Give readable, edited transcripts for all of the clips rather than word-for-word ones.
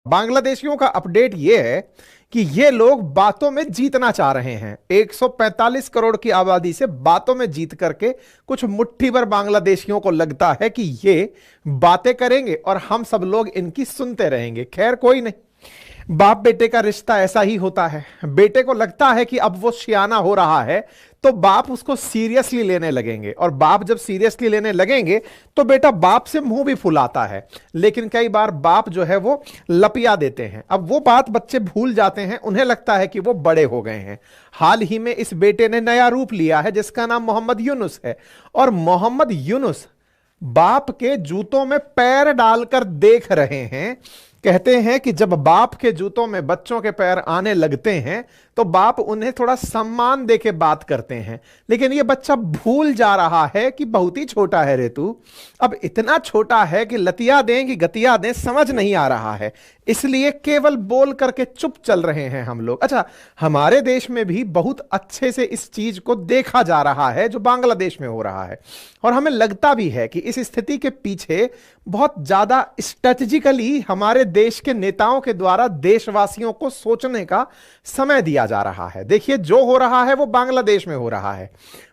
बांग्लादेशियों का अपडेट यह है कि ये लोग बातों में जीतना चाह रहे हैं। 145 करोड़ की आबादी से बातों में जीत करके कुछ मुट्ठी भर बांग्लादेशियों को लगता है कि ये बातें करेंगे और हम सब लोग इनकी सुनते रहेंगे। खैर कोई नहीं, बाप बेटे का रिश्ता ऐसा ही होता है। बेटे को लगता है कि अब वो सियाना हो रहा है तो बाप उसको सीरियसली लेने लगेंगे, और बाप जब सीरियसली लेने लगेंगे तो बेटा बाप से मुंह भी फुलाता है। लेकिन कई बार बाप जो है वो लपिया देते हैं। अब वो बात बच्चे भूल जाते हैं, उन्हें लगता है कि वो बड़े हो गए हैं। हाल ही में इस बेटे ने नया रूप लिया है जिसका नाम मोहम्मद यूनुस है, और मोहम्मद यूनुस बाप के जूतों में पैर डालकर देख रहे हैं। कहते हैं कि जब बाप के जूतों में बच्चों के पैर आने लगते हैं तो बाप उन्हें थोड़ा सम्मान देके बात करते हैं। लेकिन यह बच्चा भूल जा रहा है कि बहुत ही छोटा है रे तू, अब इतना छोटा है कि लतिया दें कि गतिया दें समझ नहीं आ रहा है, इसलिए केवल बोल करके चुप चल रहे हैं हम लोग। अच्छा, हमारे देश में भी बहुत अच्छे से इस चीज को देखा जा रहा है जो बांग्लादेश में हो रहा है, और हमें लगता भी है कि इस स्थिति के पीछे बहुत ज्यादा स्ट्रेटेजिकली हमारे देश के नेताओं के द्वारा देशवासियों को सोचने का समय दिया जा रहा है। देखिए, जो हो रहा है वो बांग्लादेश में हो रहा है,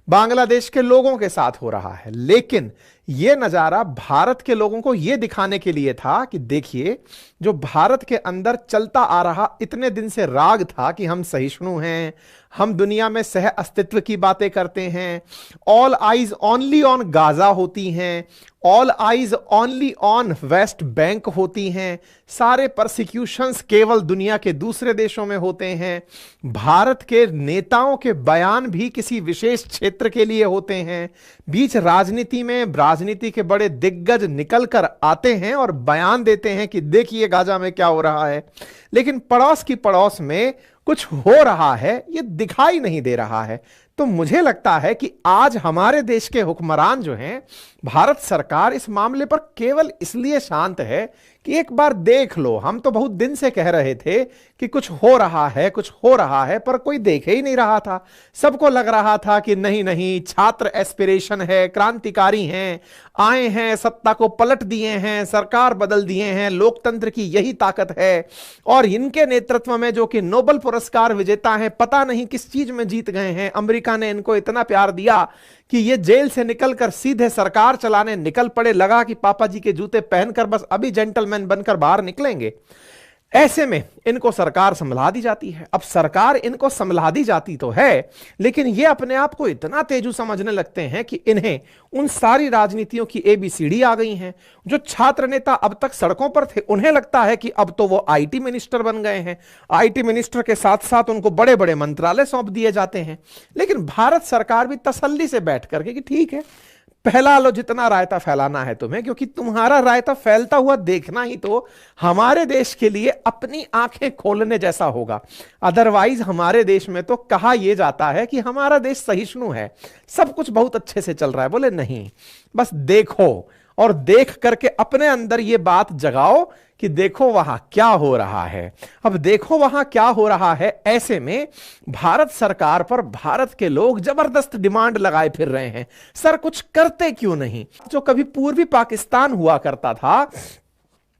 बांग्लादेश के लोगों के साथ हो रहा है, लेकिन यह नजारा भारत के लोगों को यह दिखाने के लिए था कि देखिए, जो भारत के अंदर चलता आ रहा इतने दिन से राग था कि हम सहिष्णु हैं, हम दुनिया में सह अस्तित्व की बातें करते हैं, all eyes only on Gaza होती हैं, all eyes only on West Bank होती हैं, सारे परसिक्यूशंस केवल दुनिया के दूसरे देशों में होते हैं, भारत के नेताओं के बयान भी किसी विशेष क्षेत्र के लिए होते हैं, बीच राजनीति में राजनीति के बड़े दिग्गज निकल कर आते हैं और बयान देते हैं कि देखिए गाजा में क्या हो रहा है, लेकिन पड़ोस की पड़ोस में कुछ हो रहा है ये दिखाई नहीं दे रहा है। तो मुझे लगता है कि आज हमारे देश के हुक्मरान जो हैं, भारत सरकार इस मामले पर केवल इसलिए शांत है कि एक बार देख लो। हम तो बहुत दिन से कह रहे थे कि कुछ हो रहा है, कुछ हो रहा है, पर कोई देखे ही नहीं रहा था। सबको लग रहा था कि नहीं नहीं, छात्र एस्पिरेशन है, क्रांतिकारी हैं, आए हैं, सत्ता को पलट दिए हैं, सरकार बदल दिए हैं, लोकतंत्र की यही ताकत है, और इनके नेतृत्व में जो कि नोबेल पुरस्कार विजेता हैं, पता नहीं किस चीज में जीत गए हैं, अमेरिका ने इनको इतना प्यार दिया कि ये जेल से निकलकर सीधे सरकार चलाने निकल पड़े। लगा कि पापा जी के जूते पहनकर बस अभी जेंटलमैन बनकर बाहर निकलेंगे। ऐसे में इनको सरकार संभला दी जाती है। अब सरकार इनको संभला दी जाती तो है, लेकिन ये अपने आप को इतना तेजू समझने लगते हैं कि इन्हें उन सारी राजनीतियों की एबीसीडी आ गई हैं। जो छात्र नेता अब तक सड़कों पर थे, उन्हें लगता है कि अब तो वो आईटी मिनिस्टर बन गए हैं, आईटी मिनिस्टर के साथ साथ उनको बड़े बड़े मंत्रालय सौंप दिए जाते हैं। लेकिन भारत सरकार भी तसल्ली से बैठ करके कि ठीक है, फैला लो जितना रायता फैलाना है तुम्हें, क्योंकि तुम्हारा रायता फैलता हुआ देखना ही तो हमारे देश के लिए अपनी आंखें खोलने जैसा होगा। अदरवाइज हमारे देश में तो कहा यह जाता है कि हमारा देश सहिष्णु है, सब कुछ बहुत अच्छे से चल रहा है। बोले नहीं, बस देखो, और देख करके अपने अंदर यह बात जगाओ कि देखो वहां क्या हो रहा है। अब देखो वहां क्या हो रहा है, ऐसे में भारत सरकार पर भारत के लोग जबरदस्त डिमांड लगाए फिर रहे हैं, सर कुछ करते क्यों नहीं। जो कभी पूर्वी पाकिस्तान हुआ करता था,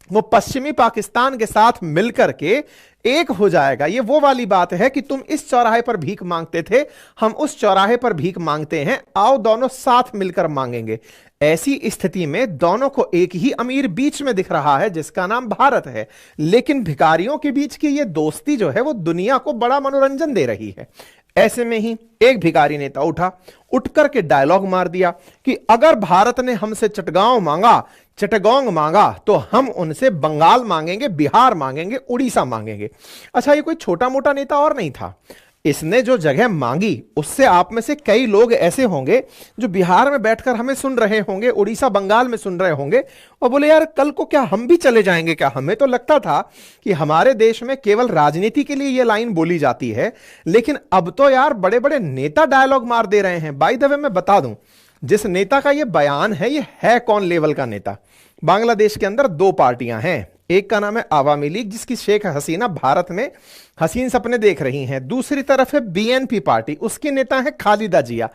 वो पश्चिमी पाकिस्तान के साथ मिलकर के एक हो जाएगा। ये वो वाली बात है कि तुम इस चौराहे पर भीख मांगते थे, हम उस चौराहे पर भीख मांगते हैं, आओ दोनों साथ मिलकर मांगेंगे। ऐसी स्थिति में दोनों को एक ही अमीर बीच में दिख रहा है जिसका नाम भारत है, लेकिन भिखारियों के बीच की ये दोस्ती जो है वो दुनिया को बड़ा मनोरंजन दे रही है। ऐसे में ही एक भिखारी नेता उठ करके डायलॉग मार दिया कि अगर भारत ने हमसे चटगांव मांगा तो हम उनसे बंगाल मांगेंगे, बिहार मांगेंगे, उड़ीसा मांगेंगे। अच्छा, ये कोई छोटा मोटा नेता और नहीं था। इसने जो जगह मांगी उससे आप में से कई लोग ऐसे होंगे जो बिहार में बैठकर हमें सुन रहे होंगे, उड़ीसा बंगाल में सुन रहे होंगे, और बोले यार कल को क्या हम भी चले जाएंगे क्या। हमें तो लगता था कि हमारे देश में केवल राजनीति के लिए यह लाइन बोली जाती है, लेकिन अब तो यार बड़े बड़े नेता डायलॉग मार दे रहे हैं। बाय द वे मैं बता दूं, जिस नेता का यह बयान है, यह है कौन लेवल का नेता। बांग्लादेश के अंदर दो पार्टियां हैं, एक का नाम है आवामी लीग जिसकी शेख हसीना भारत में हसीन सपने देख रही हैं, दूसरी तरफ है बीएनपी पार्टी, उसके नेता है खालिदा जिया।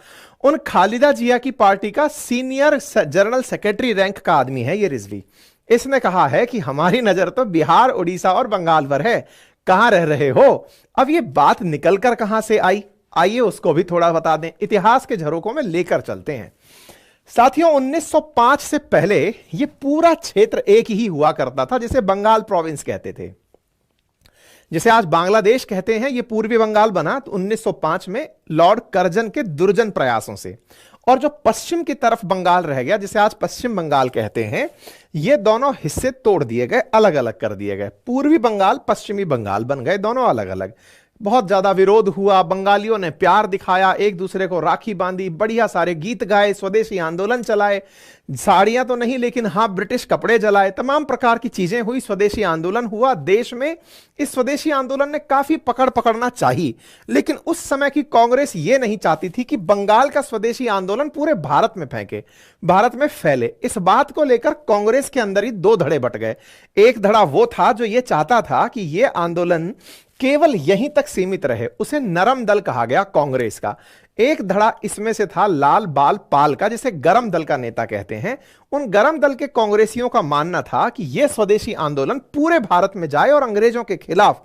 उन खालिदा जिया की पार्टी का सीनियर जनरल सेक्रेटरी रैंक का आदमी है ये रिजवी। इसने कहा है कि हमारी नजर तो बिहार, उड़ीसा और बंगाल पर है, कहां रह रहे हो। अब ये बात निकलकर कहां से आई, आइए उसको भी थोड़ा बता दें, इतिहास के झरोकों में लेकर चलते हैं। साथियों, 1905 से पहले यह पूरा क्षेत्र एक ही हुआ करता था, जिसे बंगाल प्रोविंस कहते थे। जिसे आज बांग्लादेश कहते हैं, यह पूर्वी बंगाल बना तो 1905 में लॉर्ड कर्जन के दुर्जन प्रयासों से। और जो पश्चिम की तरफ बंगाल रह गया, जिसे आज पश्चिम बंगाल कहते हैं, ये दोनों हिस्से तोड़ दिए गए, अलग अलग कर दिए गए। पूर्वी बंगाल, पश्चिमी बंगाल बन गए, दोनों अलग अलग। बहुत ज्यादा विरोध हुआ, बंगालियों ने प्यार दिखाया, एक दूसरे को राखी बांधी, बढ़िया सारे गीत गाए, स्वदेशी आंदोलन चलाए, साड़ियां तो नहीं लेकिन हां ब्रिटिश कपड़े जलाए, तमाम प्रकार की चीजें हुई, स्वदेशी आंदोलन हुआ देश में। इस स्वदेशी आंदोलन ने काफी पकड़ना चाहिए, लेकिन उस समय की कांग्रेस यह नहीं चाहती थी कि बंगाल का स्वदेशी आंदोलन पूरे भारत में फेंके, भारत में फैले। इस बात को लेकर कांग्रेस के अंदर ही दो धड़े बट गए। एक धड़ा वो था जो यह चाहता था कि यह आंदोलन केवल यहीं तक सीमित रहे, उसे नरम दल कहा गया कांग्रेस का। एक धड़ा इसमें से था लाल बाल पाल का, जिसे गरम दल का नेता कहते हैं। उन गरम दल के कांग्रेसियों का मानना था कि यह स्वदेशी आंदोलन पूरे भारत में जाए और अंग्रेजों के खिलाफ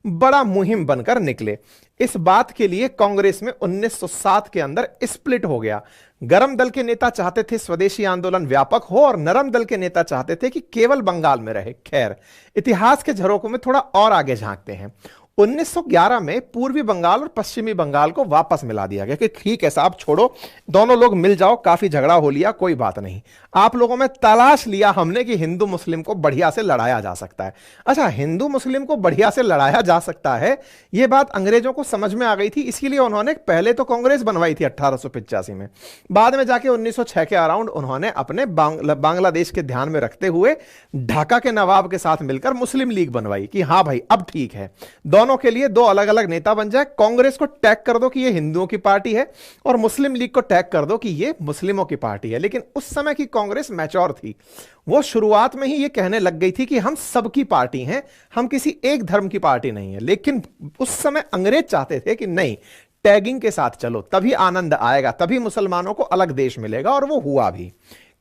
बड़ा मुहिम बनकर निकले। इस बात के लिए कांग्रेस में 1907 के अंदर स्प्लिट हो गया। गरम दल के नेता चाहते थे स्वदेशी आंदोलन व्यापक हो, और नरम दल के नेता चाहते थे कि केवल बंगाल में रहे। खैर, इतिहास के झरोकों में थोड़ा और आगे झांकते हैं। 1911 में पूर्वी बंगाल और पश्चिमी बंगाल को वापस मिला दिया गया कि ठीक है साहब, छोड़ो, दोनों लोग मिल जाओ, काफी झगड़ा हो लिया, कोई बात नहीं। आप लोगों में तलाश लिया हमने कि हिंदू मुस्लिम को बढ़िया से लड़ाया जा सकता है। अच्छा, हिंदू मुस्लिम को बढ़िया से लड़ाया जा सकता है, यह बात अंग्रेजों को समझ में आ गई थी। इसीलिए उन्होंने पहले तो कांग्रेस बनवाई थी 1885 में, बाद में जाके 1906 के अराउंड उन्होंने अपने बांग्लादेश के ध्यान में रखते हुए ढाका के नवाब के साथ मिलकर मुस्लिम लीग बनवाई कि हाँ भाई अब ठीक है, दोनों के लिए दो अलग अलग नेता बन जाए। कांग्रेस को टैग कर दो कि ये हिंदुओं की पार्टी है, और मुस्लिम लीग को टैग कर दो कि ये मुस्लिमों की पार्टी है। लेकिन उस समय की कांग्रेस मैच्योर थी, वो शुरुआत में ही ये कहने लग गई थी कि हम सबकी पार्टी हैं, हम किसी एक धर्म की पार्टी नहीं है। लेकिन उस समय अंग्रेज चाहते थे कि नहीं, टैगिंग के साथ चलो, तभी आनंद आएगा, तभी मुसलमानों को अलग देश मिलेगा, और वो हुआ भी।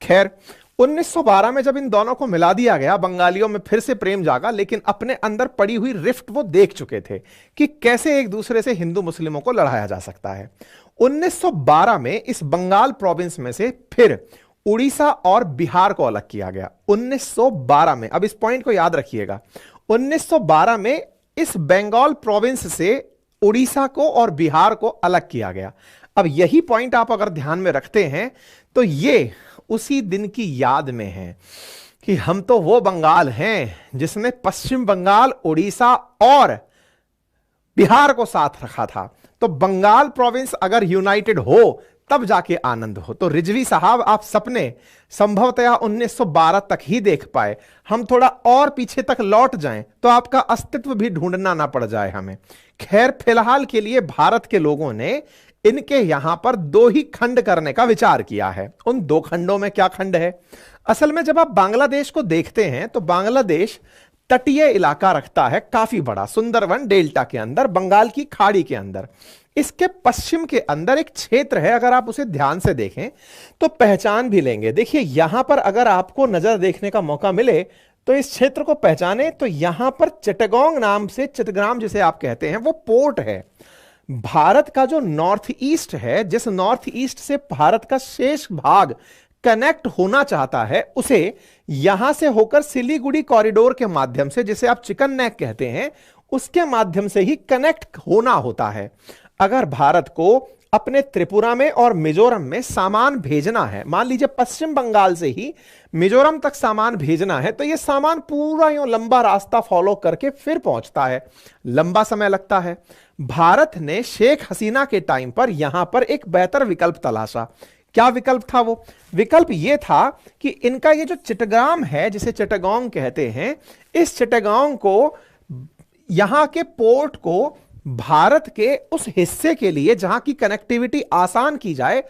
खैर, 1912 में जब इन दोनों को मिला दिया गया, बंगालियों में फिर से प्रेम जागा, लेकिन अपने अंदर पड़ी हुई रिफ्ट वो देख चुके थे कि कैसे एक दूसरे से हिंदू मुस्लिमों को लड़ाया जा सकता है। 1912 में इस बंगाल प्रोविंस में से फिर उड़ीसा और बिहार को अलग किया गया। 1912 में, अब इस पॉइंट को याद रखिएगा, 1912 में इस बंगाल प्रोविंस से उड़ीसा को और बिहार को अलग किया गया। अब यही पॉइंट आप अगर ध्यान में रखते हैं तो ये उसी दिन की याद में है कि हम तो वो बंगाल हैं जिसने पश्चिम बंगाल, उड़ीसा और बिहार को साथ रखा था। तो बंगाल प्रोविंस अगर यूनाइटेड हो तब जाके आनंद हो। तो रिजवी साहब, आप सपने संभवतया 1912 तक ही देख पाए, हम थोड़ा और पीछे तक लौट जाएं तो आपका अस्तित्व भी ढूंढना ना पड़ जाए हमें। खैर, फिलहाल के लिए भारत के लोगों ने इनके यहां पर दो ही खंड करने का विचार किया है। उन दो खंडों में क्या खंड है? असल में जब आप बांग्लादेश को देखते हैं तो बांग्लादेश तटीय इलाका रखता है, काफी बड़ा, सुंदरवन डेल्टा के अंदर, बंगाल की खाड़ी के अंदर। इसके पश्चिम के अंदर एक क्षेत्र है, अगर आप उसे ध्यान से देखें तो पहचान भी लेंगे। देखिए, यहां पर अगर आपको नजर देखने का मौका मिले तो इस क्षेत्र को पहचाने तो यहां पर चिटगांग नाम से, चिटग्राम जिसे आप कहते हैं, वो पोर्ट है। भारत का जो नॉर्थ ईस्ट है, जिस नॉर्थ ईस्ट से भारत का शेष भाग कनेक्ट होना चाहता है, उसे यहां से होकर सिलीगुड़ी कॉरिडोर के माध्यम से, जिसे आप चिकन नेक कहते हैं, उसके माध्यम से ही कनेक्ट होना होता है। अगर भारत को अपने त्रिपुरा में और मिजोरम में सामान भेजना है, मान लीजिए पश्चिम बंगाल से ही मिजोरम तक सामान भेजना है, तो यह सामान पूरा यूं लंबा रास्ता फॉलो करके फिर पहुंचता है, लंबा समय लगता है। भारत ने शेख हसीना के टाइम पर यहां पर एक बेहतर विकल्प तलाशा। क्या विकल्प था वो? विकल्प यह था कि इनका ये जो चिटगांव है, जिसे चिटगांग कहते हैं, इस चिटगांव को, यहां के पोर्ट को भारत के उस हिस्से के लिए जहां की कनेक्टिविटी आसान की जाए,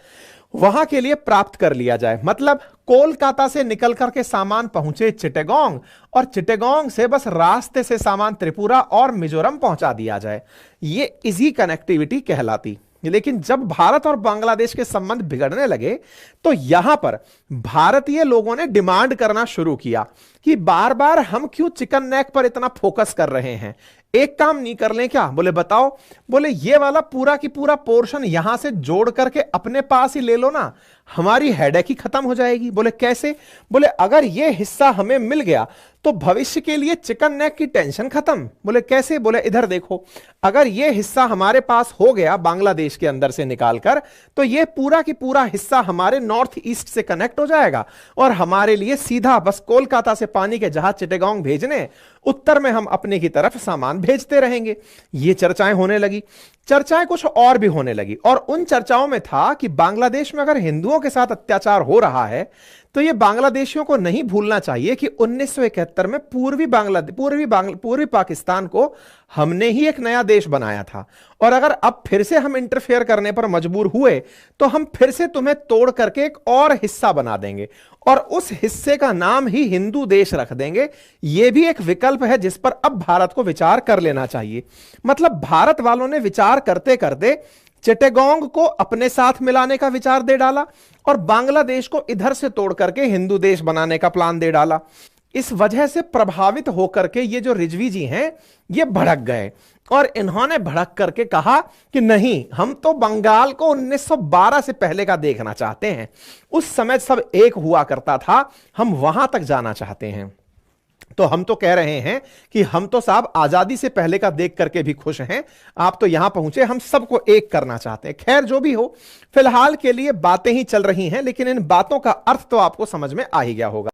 वहां के लिए प्राप्त कर लिया जाए। मतलब कोलकाता से निकल करके सामान पहुंचे चिटगांग, और चिटगांग से बस रास्ते से सामान त्रिपुरा और मिजोरम पहुंचा दिया जाए। ये इजी कनेक्टिविटी कहलाती। लेकिन जब भारत और बांग्लादेश के संबंध बिगड़ने लगे तो यहां पर भारतीय लोगों ने डिमांड करना शुरू किया कि बार बार हम क्यों चिकन नेक पर इतना फोकस कर रहे हैं, एक काम नहीं कर लें क्या? बोले बताओ। बोले ये वाला पूरा की पूरा पोर्शन यहां से जोड़ करके अपने पास ही ले लो ना, हमारी हेडेक ही खत्म हो जाएगी। बोले कैसे? बोले अगर ये हिस्सा हमें मिल गया तो भविष्य के लिए चिकन नेक की टेंशन खत्म। बोले कैसे? बोले इधर देखो, अगर ये हिस्सा हमारे पास हो गया बांग्लादेश के अंदर से निकालकर, तो ये पूरा की पूरा हिस्सा हमारे नॉर्थ ईस्ट से कनेक्ट हो जाएगा और हमारे लिए सीधा बस कोलकाता से पानी के जहाज चिटेगोंग भेजने, उत्तर में हम अपने की तरफ सामान भेजते रहेंगे। ये चर्चाएं होने लगी। चर्चाएं कुछ और भी होने लगी और उन चर्चाओं में था कि बांग्लादेश में अगर हिंदुओं के साथ अत्याचार हो रहा है तो ये बांग्लादेशियों को नहीं भूलना चाहिए कि 1971 में पूर्वी पाकिस्तान को हमने ही एक नया देश बनाया था और अगर अब फिर से हम इंटरफेयर करने पर मजबूर हुए तो हम फिर से तुम्हें तोड़ करके एक और हिस्सा बना देंगे और उस हिस्से का नाम ही हिंदू देश रख देंगे। यह भी एक विकल्प है जिस पर अब भारत को विचार कर लेना चाहिए। मतलब भारत वालों ने विचार करते करते चिटेगोंग को अपने साथ मिलाने का विचार दे डाला और बांग्लादेश को इधर से तोड़ करके हिंदू देश बनाने का प्लान दे डाला। इस वजह से प्रभावित होकर के ये जो रिजवी जी हैं ये भड़क गए और इन्होंने भड़क करके कहा कि नहीं, हम तो बंगाल को 1912 से पहले का देखना चाहते हैं। उस समय सब एक हुआ करता था, हम वहां तक जाना चाहते हैं। तो हम तो कह रहे हैं कि हम तो साहब आजादी से पहले का देख करके भी खुश हैं, आप तो यहां पहुंचे, हम सबको एक करना चाहते हैं। खैर जो भी हो, फिलहाल के लिए बातें ही चल रही हैं, लेकिन इन बातों का अर्थ तो आपको समझ में आ ही गया होगा।